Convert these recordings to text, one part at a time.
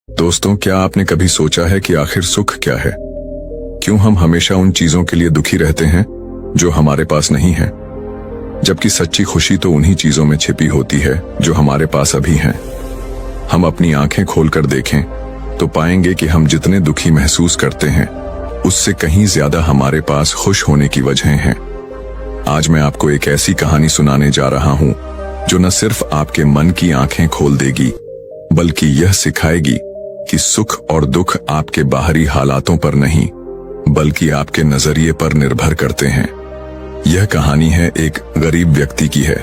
दोस्तों, क्या आपने कभी सोचा है कि आखिर सुख क्या है? क्यों हम हमेशा उन चीजों के लिए दुखी रहते हैं जो हमारे पास नहीं है, जबकि सच्ची खुशी तो उन्हीं चीजों में छिपी होती है जो हमारे पास अभी हैं। हम अपनी आंखें खोलकर देखें तो पाएंगे कि हम जितने दुखी महसूस करते हैं उससे कहीं ज्यादा हमारे पास खुश होने की वजहें हैं। आज मैं आपको एक ऐसी कहानी सुनाने जा रहा हूं जो न सिर्फ आपके मन की आंखें खोल देगी, बल्कि यह सिखाएगी कि सुख और दुख आपके बाहरी हालातों पर नहीं, बल्कि आपके नजरिए पर निर्भर करते हैं। यह कहानी है एक गरीब व्यक्ति की है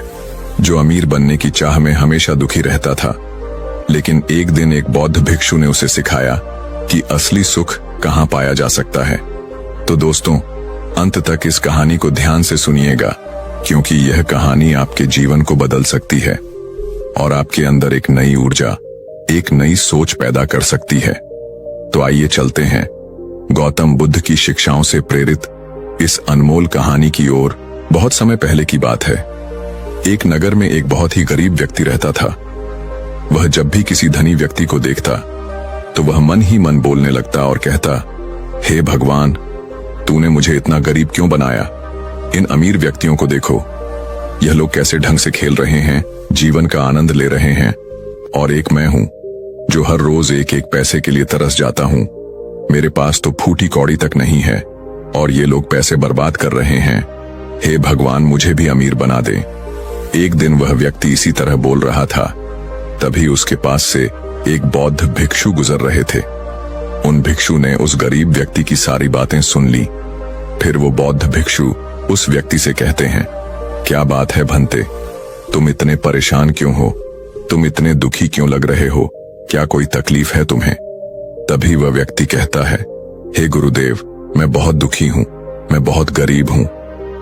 जो अमीर बनने की चाह में हमेशा दुखी रहता था। लेकिन एक दिन एक बौद्ध भिक्षु ने उसे सिखाया कि असली सुख कहां पाया जा सकता है। तो दोस्तों, अंत तक इस कहानी को ध्यान से सुनिएगा, क्योंकि यह कहानी आपके जीवन को बदल सकती है और आपके अंदर एक नई ऊर्जा, एक नई सोच पैदा कर सकती है। तो आइए चलते हैं गौतम बुद्ध की शिक्षाओं से प्रेरित इस अनमोल कहानी की ओर। बहुत समय पहले की बात है। एक नगर में एक बहुत ही गरीब व्यक्ति रहता था। वह जब भी किसी धनी व्यक्ति को देखता तो वह मन ही मन बोलने लगता और कहता, हे भगवान, तूने मुझे इतना गरीब क्यों बनाया? इन अमीर व्यक्तियों को देखो, यह लोग कैसे ढंग से खेल रहे हैं, जीवन का आनंद ले रहे हैं, और एक मैं हूं जो हर रोज एक एक पैसे के लिए तरस जाता हूं। मेरे पास तो फूटी कौड़ी तक नहीं है और ये लोग पैसे बर्बाद कर रहे हैं। हे भगवान, मुझे भी अमीर बना दे। एक दिन वह व्यक्ति इसी तरह बोल रहा था, तभी उसके पास से एक बौद्ध भिक्षु गुजर रहे थे। उन भिक्षु ने उस गरीब व्यक्ति की सारी बातें सुन ली। फिर वो बौद्ध भिक्षु उस व्यक्ति से कहते हैं, क्या बात है भंते, तुम इतने परेशान क्यों हो? तुम इतने दुखी क्यों लग रहे हो? क्या कोई तकलीफ है तुम्हें? तभी वह व्यक्ति कहता है, हे गुरुदेव, मैं बहुत दुखी हूं, मैं बहुत गरीब हूं।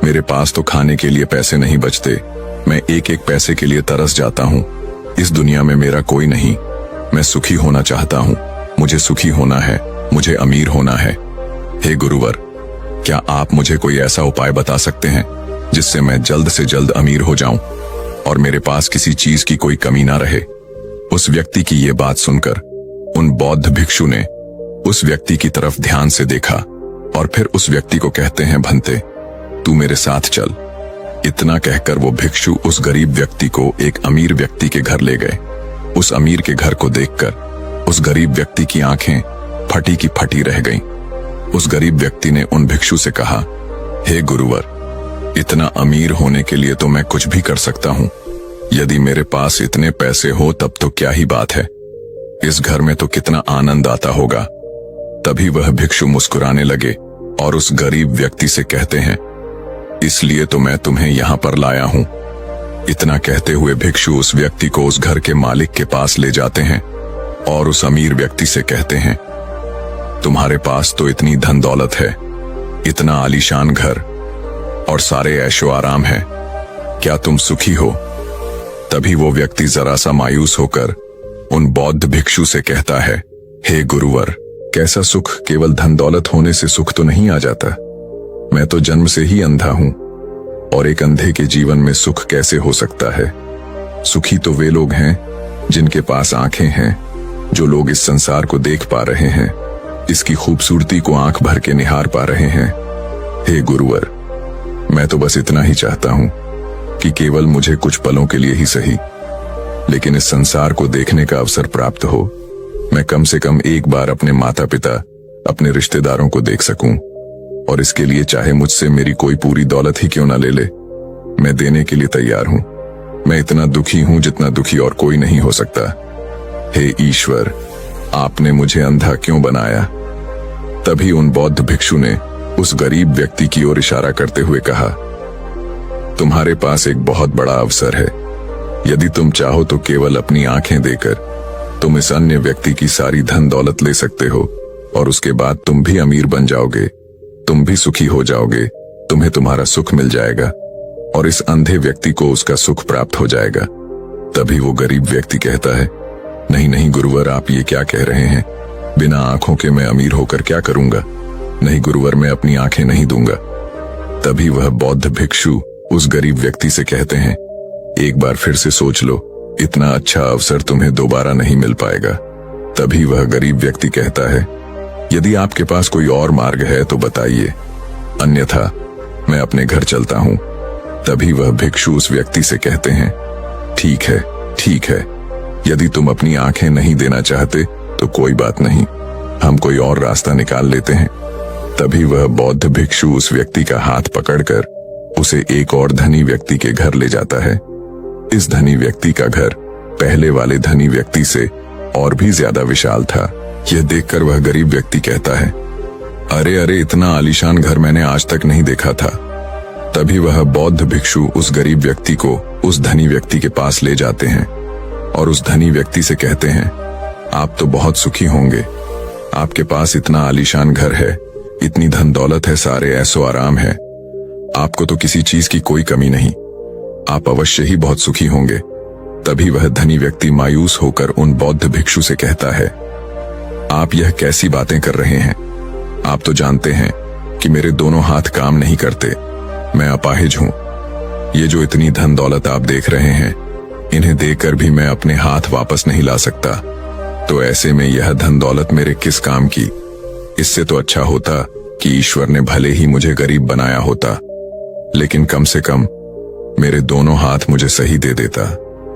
मेरे पास तो खाने के लिए पैसे नहीं बचते। मैं एक एक पैसे के लिए तरस जाता हूं। इस दुनिया में मेरा कोई नहीं। मैं सुखी होना चाहता हूं। मुझे सुखी होना है, मुझे अमीर होना है। हे गुरुवर, क्या आप मुझे कोई ऐसा उपाय बता सकते हैं जिससे मैं जल्द से जल्द अमीर हो जाऊं और मेरे पास किसी चीज की कोई कमी ना रहे? उस व्यक्ति की ये बात सुनकर उन बौद्ध भिक्षु ने उस व्यक्ति की तरफ ध्यान से देखा और फिर उस व्यक्ति को कहते हैं, भंते, तू मेरे साथ चल। इतना कहकर वो भिक्षु उस गरीब व्यक्ति को एक अमीर व्यक्ति के घर ले गए। उस अमीर के घर को देखकर उस गरीब व्यक्ति की आंखें फटी की फटी रह गईं। उस गरीब व्यक्ति ने उन भिक्षु से कहा, हे गुरुवर, इतना अमीर होने के लिए तो मैं कुछ भी कर सकता हूं। यदि मेरे पास इतने पैसे हो तब तो क्या ही बात है, इस घर में तो कितना आनंद आता होगा। तभी वह भिक्षु मुस्कुराने लगे और उस गरीब व्यक्ति से कहते हैं, इसलिए तो मैं तुम्हें यहां पर लाया हूं। इतना कहते हुए भिक्षु उस व्यक्ति को उस घर के मालिक के पास ले जाते हैं और उस अमीर व्यक्ति से कहते हैं, तुम्हारे पास तो इतनी धन दौलत है, इतना आलीशान घर और सारे ऐशो आराम है, क्या तुम सुखी हो? तभी वो व्यक्ति जरा सा मायूस होकर उन बौद्ध भिक्षु से कहता है, हे गुरुवर, कैसा सुख? केवल धन दौलत होने से सुख तो नहीं आ जाता। मैं तो जन्म से ही अंधा हूं और एक अंधे के जीवन में सुख कैसे हो सकता है? सुखी तो वे लोग हैं जिनके पास आंखें हैं, जो लोग इस संसार को देख पा रहे हैं, इसकी खूबसूरती को आंख भर के निहार पा रहे हैं। हे गुरुवर, मैं तो बस इतना ही चाहता हूं कि केवल मुझे कुछ पलों के लिए ही सही, लेकिन इस संसार को देखने का अवसर प्राप्त हो। मैं कम से कम एक बार अपने माता पिता, अपने रिश्तेदारों को देख सकूं, और इसके लिए चाहे मुझसे मेरी कोई पूरी दौलत ही क्यों ना ले ले, मैं देने के लिए तैयार हूं। मैं इतना दुखी हूं जितना दुखी और कोई नहीं हो सकता। हे ईश्वर, आपने मुझे अंधा क्यों बनाया? तभी उन बौद्ध भिक्षु ने उस गरीब व्यक्ति की ओर इशारा करते हुए कहा, तुम्हारे पास एक बहुत बड़ा अवसर है। यदि तुम चाहो तो केवल अपनी आंखें देकर तुम इस अन्य व्यक्ति की सारी धन दौलत ले सकते हो और उसके बाद तुम भी अमीर बन जाओगे, तुम भी सुखी हो जाओगे, तुम्हें तुम्हारा सुख मिल जाएगा और इस अंधे व्यक्ति को उसका सुख प्राप्त हो जाएगा। तभी वो गरीब व्यक्ति कहता है, नहीं नहीं गुरुवर, आप ये क्या कह रहे हैं? बिना आंखों के मैं अमीर होकर क्या करूंगा? नहीं गुरुवर, मैं अपनी आंखें नहीं दूंगा। तभी वह बौद्ध भिक्षु उस गरीब व्यक्ति से कहते हैं, एक बार फिर से सोच लो, इतना अच्छा अवसर तुम्हें दोबारा नहीं मिल पाएगा। तभी वह गरीब व्यक्ति कहता है, यदि आपके पास कोई और मार्ग है तो बताइए, अन्यथा मैं अपने घर चलता हूं। तभी वह भिक्षु उस व्यक्ति से कहते हैं, ठीक है, ठीक है, यदि तुम अपनी आंखें नहीं देना चाहते तो कोई बात नहीं, हम कोई और रास्ता निकाल लेते हैं। तभी वह बौद्ध भिक्षु उस व्यक्ति का हाथ पकड़कर उसे एक और धनी व्यक्ति के घर ले जाता है। इस धनी व्यक्ति का घर पहले वाले धनी व्यक्ति से और भी ज्यादा विशाल था। यह देखकर वह गरीब व्यक्ति कहता है, अरे अरे, इतना आलीशान घर मैंने आज तक नहीं देखा था। तभी वह बौद्ध भिक्षु उस गरीब व्यक्ति को उस धनी व्यक्ति के पास ले जाते हैं और उस धनी व्यक्ति से कहते हैं, आप तो बहुत सुखी होंगे, आपके पास इतना आलीशान घर है, इतनी धन दौलत है, सारे ऐसो आराम है, आपको तो किसी चीज की कोई कमी नहीं, आप अवश्य ही बहुत सुखी होंगे। तभी वह धनी व्यक्ति मायूस होकर उन बौद्ध भिक्षु से कहता है, आप यह कैसी बातें कर रहे हैं? आप तो जानते हैं कि मेरे दोनों हाथ काम नहीं करते, मैं अपाहिज हूं। ये जो इतनी धन दौलत आप देख रहे हैं, इन्हें देकर भी मैं अपने हाथ वापस नहीं ला सकता, तो ऐसे में यह धन दौलत मेरे किस काम की? इससे तो अच्छा होता कि ईश्वर ने भले ही मुझे गरीब बनाया होता, लेकिन कम से कम मेरे दोनों हाथ मुझे सही दे देता।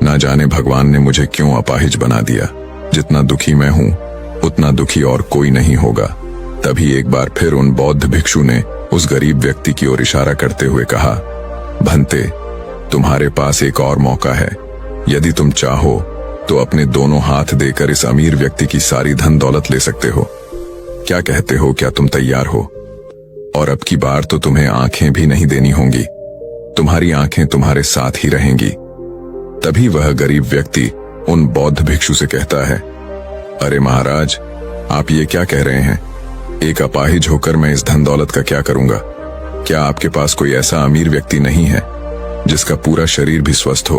ना जाने भगवान ने मुझे क्यों अपाहिज बना दिया। जितना दुखी मैं हूं उतना दुखी और कोई नहीं होगा। तभी एक बार फिर उन बौद्ध भिक्षु ने उस गरीब व्यक्ति की ओर इशारा करते हुए कहा, भंते, तुम्हारे पास एक और मौका है, यदि तुम चाहो तो अपने दोनों हाथ देकर इस अमीर व्यक्ति की सारी धन दौलत ले सकते हो। क्या कहते हो, क्या तुम तैयार हो? और अब की बार तो तुम्हें आंखें भी नहीं देनी होंगी, तुम्हारी आंखें तुम्हारे साथ ही रहेंगी। तभी वह गरीब व्यक्ति उन बौद्ध भिक्षु से कहता है, अरे महाराज, आप ये क्या कह रहे हैं? एक अपाहिज होकर मैं इस धन दौलत का क्या करूंगा? क्या आपके पास कोई ऐसा अमीर व्यक्ति नहीं है जिसका पूरा शरीर भी स्वस्थ हो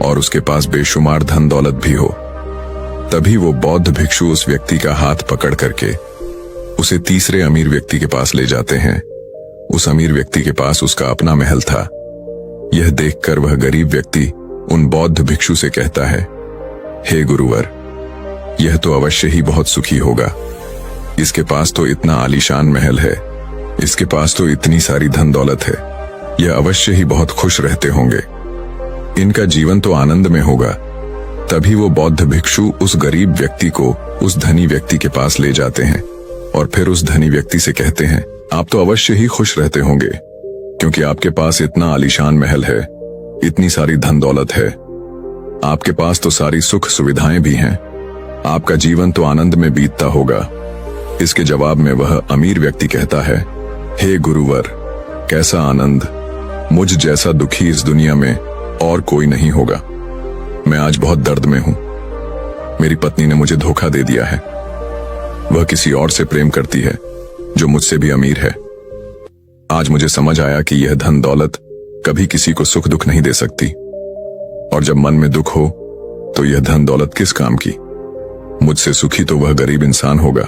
और उसके पास बेशुमार धन दौलत भी हो? तभी वो बौद्ध भिक्षु उस व्यक्ति का हाथ पकड़ करके उसे तीसरे अमीर व्यक्ति के पास ले जाते हैं। उस अमीर व्यक्ति के पास उसका अपना महल था। यह देखकर वह गरीब व्यक्ति उन बौद्ध भिक्षु से कहता है, हे गुरुवर, यह तो अवश्य ही बहुत सुखी होगा, इसके पास तो इतना आलीशान महल है, इसके पास तो इतनी सारी धन दौलत है, यह अवश्य ही बहुत खुश रहते होंगे, इनका जीवन तो आनंद में होगा। तभी वो बौद्ध भिक्षु उस गरीब व्यक्ति को उस धनी व्यक्ति के पास ले जाते हैं और फिर उस धनी व्यक्ति से कहते हैं, आप तो अवश्य ही खुश रहते होंगे, क्योंकि आपके पास इतना आलीशान महल है, इतनी सारी धन दौलत है, आपके पास तो सारी सुख सुविधाएं भी हैं, आपका जीवन तो आनंद में बीतता होगा। इसके जवाब में वह अमीर व्यक्ति कहता है, हे गुरुवर, कैसा आनंद, मुझ जैसा दुखी इस दुनिया में और कोई नहीं होगा। मैं आज बहुत दर्द में हूं, मेरी पत्नी ने मुझे धोखा दे दिया है, वह किसी और से प्रेम करती है जो मुझसे भी अमीर है। आज मुझे समझ आया कि यह धन दौलत कभी किसी को सुख दुख नहीं दे सकती, और जब मन में दुख हो तो यह धन दौलत किस काम की? मुझसे सुखी तो वह गरीब इंसान होगा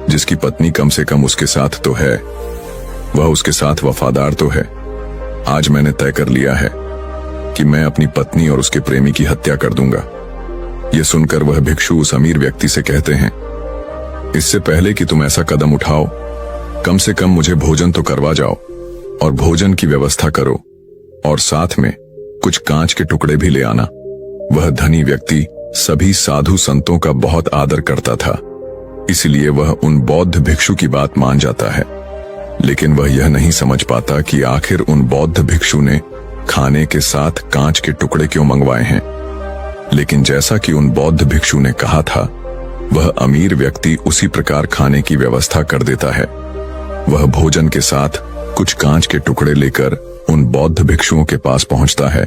जिसकी पत्नी कम से कम उसके साथ तो है, वह उसके साथ वफादार तो है। आज मैंने तय कर लिया है कि मैं अपनी पत्नी और उसके प्रेमी की हत्या कर दूंगा। यह सुनकर वह भिक्षु उस अमीर व्यक्ति से कहते हैं, इससे पहले कि तुम ऐसा कदम उठाओ, कम से कम मुझे भोजन तो करवा जाओ और भोजन की व्यवस्था करो, और साथ में कुछ कांच के टुकड़े भी ले आना। वह धनी व्यक्ति सभी साधु संतों का बहुत आदर करता था, इसलिए वह उन बौद्ध भिक्षु की बात मान जाता है। लेकिन वह यह नहीं समझ पाता कि आखिर उन बौद्ध भिक्षु ने खाने के साथ कांच के टुकड़े क्यों मंगवाए हैं। लेकिन जैसा कि उन बौद्ध भिक्षु ने कहा था, वह अमीर व्यक्ति उसी प्रकार खाने की व्यवस्था कर देता है। वह भोजन के साथ कुछ कांच के टुकड़े लेकर उन बौद्ध भिक्षुओं के पास पहुंचता है।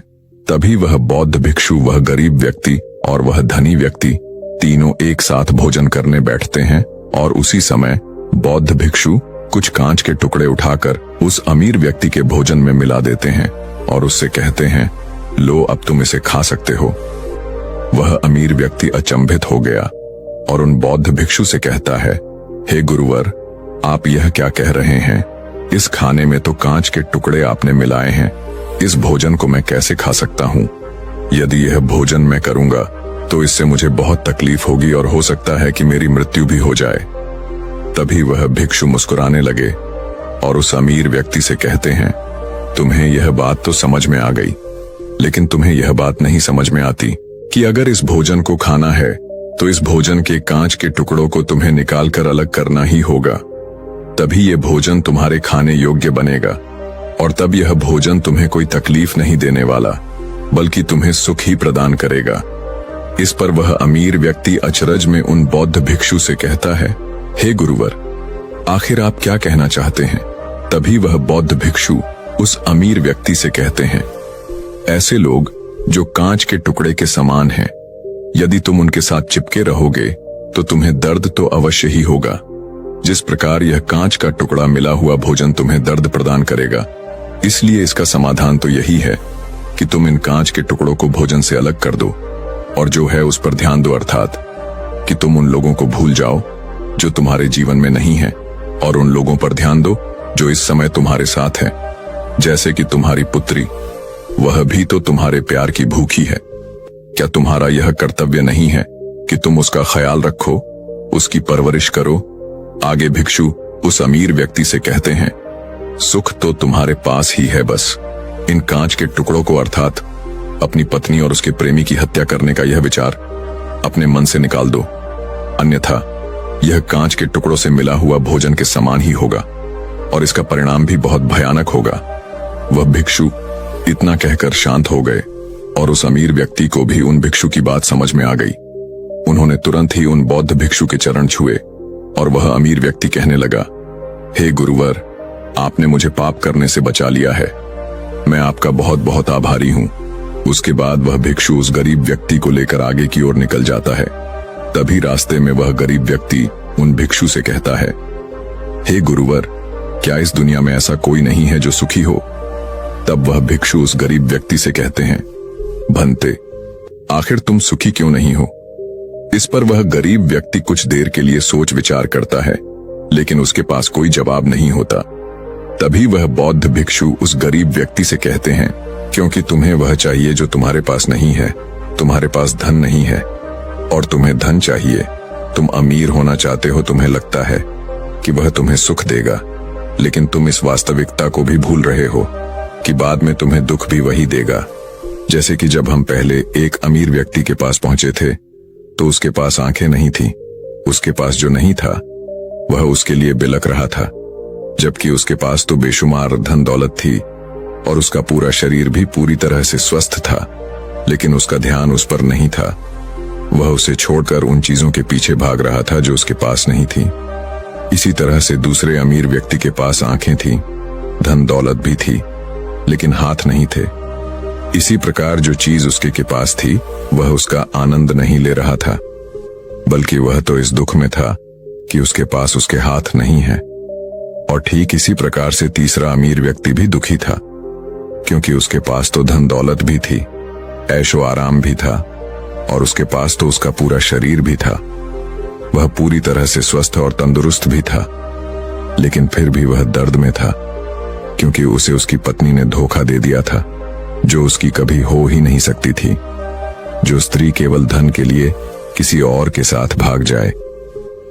तभी वह बौद्ध भिक्षु, वह गरीब व्यक्ति और वह धनी व्यक्ति तीनों एक साथ भोजन करने बैठते हैं, और उसी समय बौद्ध भिक्षु कुछ कांच के टुकड़े उठाकर उस अमीर व्यक्ति के भोजन में मिला देते हैं और उससे कहते हैं, लो अब तुम इसे खा सकते हो। वह अमीर व्यक्ति अचंभित हो गया और उन बौद्ध भिक्षु से कहता है, हे गुरुवर, आप यह क्या कह रहे हैं? इस खाने में तो कांच के टुकड़े आपने मिलाए हैं, इस भोजन को मैं कैसे खा सकता हूँ? यदि यह भोजन मैं करूंगा तो इससे मुझे बहुत तकलीफ होगी और हो सकता है कि मेरी मृत्यु भी हो जाए। तभी वह भिक्षु मुस्कुराने लगे और उस अमीर व्यक्ति से कहते हैं, तुम्हें यह बात तो समझ में आ गई, लेकिन तुम्हें यह बात नहीं समझ में आती कि अगर इस भोजन को खाना है तो इस भोजन के कांच के टुकड़ों को तुम्हें निकालकर अलग करना ही होगा। तभी यह भोजन तुम्हारे खाने योग्य बनेगा और तब यह भोजन तुम्हें कोई तकलीफ नहीं देने वाला, बल्कि तुम्हें सुख ही प्रदान करेगा। इस पर वह अमीर व्यक्ति अचरज में उन बौद्ध भिक्षु से कहता है, हे गुरुवर, आखिर आप क्या कहना चाहते हैं? तभी वह बौद्ध भिक्षु उस अमीर व्यक्ति से कहते हैं, ऐसे लोग जो कांच के टुकड़े के समान हैं, यदि तुम उनके साथ चिपके रहोगे तो तुम्हें दर्द तो अवश्य ही होगा। जिस प्रकार यह कांच का टुकड़ा मिला हुआ भोजन तुम्हें दर्द प्रदान करेगा, इसलिए इसका समाधान तो यही है कि तुम इन कांच के टुकड़ों को भोजन से अलग कर दो और जो है उस पर ध्यान दो, अर्थात कि तुम उन लोगों को भूल जाओ जो तुम्हारे जीवन में नहीं है और उन लोगों पर ध्यान दो जो इस समय तुम्हारे साथ है। जैसे कि तुम्हारी पुत्री, वह भी तो तुम्हारे प्यार की भूखी है। क्या तुम्हारा यह कर्तव्य नहीं है कि तुम उसका ख्याल रखो, उसकी परवरिश करो? आगे भिक्षु उस अमीर व्यक्ति से कहते हैं, सुख तो तुम्हारे पास ही है, बस इन कांच के टुकड़ों को, अर्थात अपनी पत्नी और उसके प्रेमी की हत्या करने का यह विचार अपने मन से निकाल दो, अन्यथा यह कांच के टुकड़ों से मिला हुआ भोजन के समान ही होगा और इसका परिणाम भी बहुत भयानक होगा। वह भिक्षु इतना कहकर शांत हो गए और उस अमीर व्यक्ति को भी उन भिक्षु की बात समझ में आ गई। उन्होंने तुरंत ही उन बौद्ध भिक्षु के चरण छुए और वह अमीर व्यक्ति कहने लगा, हे गुरुवर, आपने मुझे पाप करने से बचा लिया है, मैं आपका बहुत बहुत आभारी हूं। उसके बाद वह भिक्षु उस गरीब व्यक्ति को लेकर आगे की ओर निकल जाता है। तभी रास्ते में वह गरीब व्यक्ति उन भिक्षु से कहता है, हे गुरुवर, क्या इस दुनिया में ऐसा कोई नहीं है जो सुखी हो? तब वह भिक्षु उस गरीब व्यक्ति से कहते हैं, भंते, आखिर तुम सुखी क्यों नहीं हो? इस पर वह गरीब व्यक्ति कुछ देर के लिए सोच विचार करता है, लेकिन उसके पास कोई जवाब नहीं होता। तभी वह बौद्ध भिक्षु उस गरीब व्यक्ति से कहते हैं, क्योंकि तुम्हें वह चाहिए जो तुम्हारे पास नहीं है। तुम्हारे पास धन नहीं है और तुम्हें धन चाहिए। तुम अमीर होना चाहते हो, तुम्हें लगता है कि वह तुम्हें सुख देगा, लेकिन तुम इस वास्तविकता को भी भूल रहे हो कि बाद में तुम्हें दुख भी वही देगा। जैसे कि जब हम पहले एक अमीर व्यक्ति के पास पहुंचे थे तो उसके पास आंखें नहीं थी, उसके पास जो नहीं था वह उसके लिए बिलक रहा था, जबकि उसके पास तो बेशुमार धन दौलत थी और उसका पूरा शरीर भी पूरी तरह से स्वस्थ था, लेकिन उसका ध्यान उस पर नहीं था। वह उसे छोड़कर उन चीजों के पीछे भाग रहा था जो उसके पास नहीं थी। इसी तरह से दूसरे अमीर व्यक्ति के पास आंखें थीं, धन दौलत भी थी, लेकिन हाथ नहीं थे। इसी प्रकार जो चीज उसके के पास थी वह उसका आनंद नहीं ले रहा था, बल्कि वह तो इस दुख में था कि उसके पास उसके हाथ नहीं है। और ठीक इसी प्रकार से तीसरा अमीर व्यक्ति भी दुखी था, क्योंकि उसके पास तो धन दौलत भी थी, ऐशो आराम भी था और उसके पास तो उसका पूरा शरीर भी था। वह पूरी तरह से स्वस्थ और तंदुरुस्त भी था, लेकिन फिर भी वह दर्द में था, क्योंकि उसे उसकी पत्नी ने धोखा दे दिया था, जो उसकी कभी हो ही नहीं सकती थी। जो स्त्री केवल धन के लिए किसी और के साथ भाग जाए,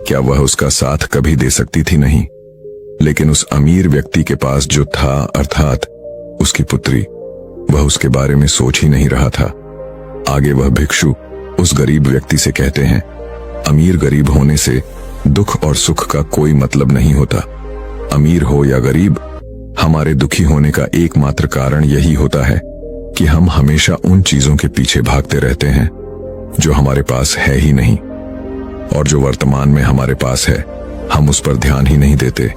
क्या वह उसका साथ कभी दे सकती थी? नहीं। लेकिन उस अमीर व्यक्ति के पास जो था, अर्थात उसकी पुत्री, वह उसके बारे में सोच ही नहीं रहा था। आगे वह भिक्षु उस गरीब व्यक्ति से कहते हैं, अमीर गरीब होने से दुख और सुख का कोई मतलब नहीं होता। अमीर हो या गरीब, हमारे दुखी होने का एकमात्र कारण यही होता है कि हम हमेशा उन चीजों के पीछे भागते रहते हैं जो हमारे पास है ही नहीं, और जो वर्तमान में हमारे पास है हम उस पर ध्यान ही नहीं देते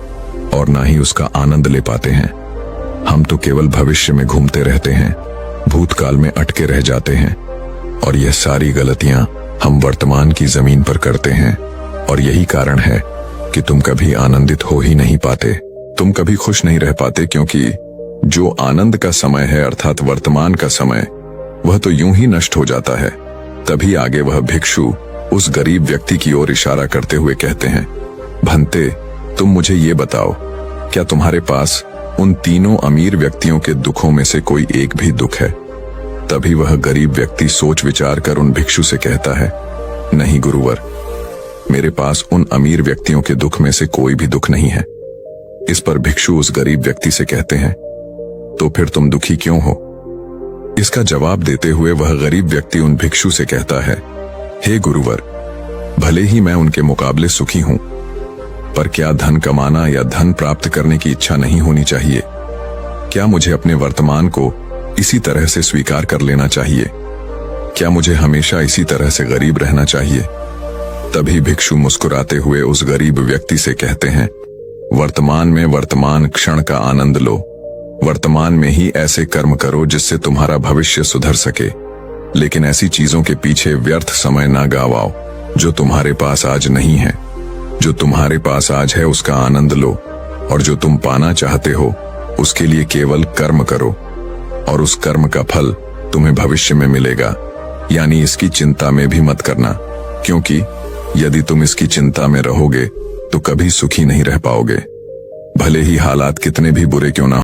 और ना ही उसका आनंद ले पाते हैं। हम तो केवल भविष्य में घूमते रहते हैं, भूतकाल में अटके रह जाते हैं, और यह सारी गलतियां हम वर्तमान की जमीन पर करते हैं। और यही कारण है कि तुम कभी आनंदित हो ही नहीं पाते, तुम कभी खुश नहीं रह पाते, क्योंकि जो आनंद का समय है, अर्थात वर्तमान का समय, वह तो यूं ही नष्ट हो जाता है। तभी आगे वह भिक्षु उस गरीब व्यक्ति की ओर इशारा करते हुए कहते हैं, भंते, तुम मुझे ये बताओ, क्या तुम्हारे पास उन तीनों अमीर व्यक्तियों के दुखों में से कोई एक भी दुख है? तभी वह गरीब व्यक्ति सोच विचार कर उन भिक्षु से कहता है, नहीं गुरुवर, मेरे पास उन अमीर व्यक्तियों के दुख में से कोई भी दुख नहीं है। इस पर भिक्षु उस गरीब व्यक्ति से कहते हैं, तो फिर तुम दुखी क्यों हो? इसका जवाब देते हुए वह गरीब व्यक्ति उन भिक्षु से कहता है, हे गुरुवर, भले ही मैं उनके मुकाबले सुखी हूं, पर क्या धन कमाना या धन प्राप्त करने की इच्छा नहीं होनी चाहिए? क्या मुझे अपने वर्तमान को इसी तरह से स्वीकार कर लेना चाहिए? क्या मुझे हमेशा इसी तरह से गरीब रहना चाहिए? तभी भिक्षु मुस्कुराते हुए उस गरीब व्यक्ति से कहते हैं, वर्तमान में वर्तमान क्षण का आनंद लो। वर्तमान में ही ऐसे कर्म करो जिससे तुम्हारा भविष्य सुधर सके, लेकिन ऐसी चीजों के पीछे व्यर्थ समय ना गवाओ जो तुम्हारे पास आज नहीं है। जो तुम्हारे पास आज है उसका आनंद लो, और जो तुम पाना चाहते हो उसके लिए केवल कर्म करो, और उस कर्म का फल तुम्हें भविष्य में मिलेगा। यानी इसकी चिंता में भी मत करना, क्योंकि यदि तुम इसकी चिंता में रहोगे तो कभी सुखी नहीं रह पाओगे, भले ही हालात कितने भी बुरे क्यों ना